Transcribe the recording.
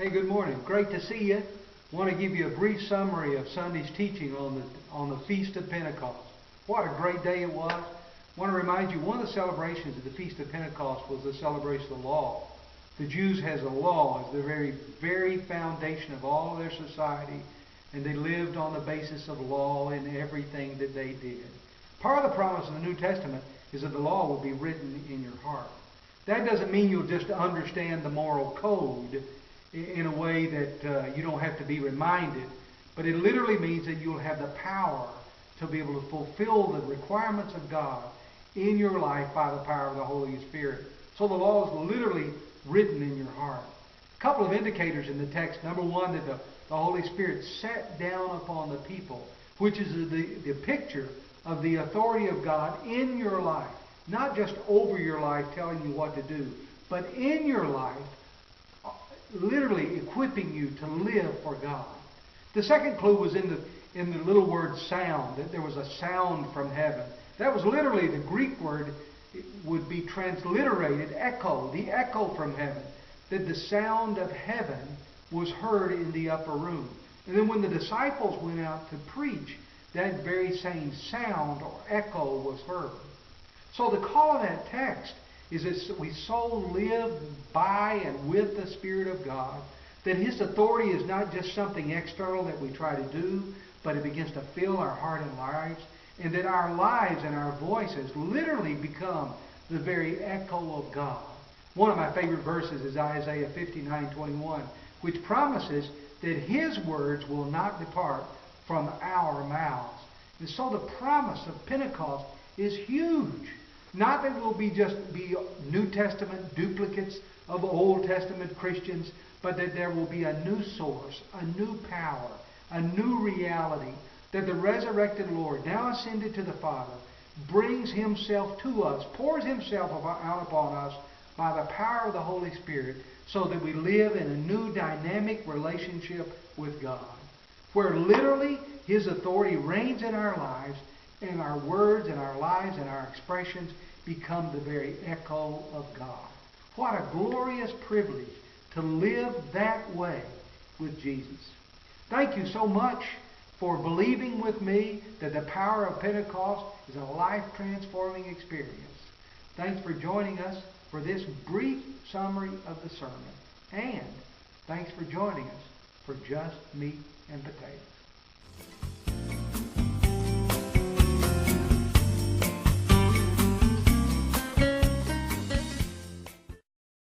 Hey, good morning. Great to see you. Want to give you a brief summary of Sunday's teaching on the Feast of Pentecost. What a great day it was. Want to remind you, one of the celebrations of the Feast of Pentecost was the celebration of the law. The Jews has a law as the very foundation of all of their society, and they lived on the basis of law in everything that they did. Part of the promise in the New Testament is that the law will be written in your heart. That doesn't mean you'll just understand the moral code in a way that you don't have to be reminded, but it literally means that you'll have the power to be able to fulfill the requirements of God in your life by the power of the Holy Spirit. So the law is literally written in your heart. A couple of indicators in the text. Number one, that the Holy Spirit sat down upon the people, which is the picture of the authority of God in your life. Not just over your life telling you what to do, but in your life, literally equipping you to live for God. The second clue was in the little word sound, that there was a sound from heaven. That was literally the Greek word. It would be transliterated echo, the echo from heaven, that the sound of heaven was heard in the upper room. And then when the disciples went out to preach, that very same sound or echo was heard. So the call of that text is that we so live by and with the Spirit of God that His authority is not just something external that we try to do, but it begins to fill our heart and lives, and that our lives and our voices literally become the very echo of God. One of my favorite verses is Isaiah 59:21, which promises that His words will not depart from our mouths. And so the promise of Pentecost is huge. Not that we'll be New Testament duplicates of Old Testament Christians, but that there will be a new source, a new power, a new reality, that the resurrected Lord, now ascended to the Father, brings Himself to us, pours Himself out upon us by the power of the Holy Spirit, so that we live in a new dynamic relationship with God, where literally His authority reigns in our lives, and our words and our lives and our expressions become the very echo of God. What a glorious privilege to live that way with Jesus. Thank you so much for believing with me that the power of Pentecost is a life-transforming experience. Thanks for joining us for this brief summary of the sermon. And thanks for joining us for Just Meat and Potatoes.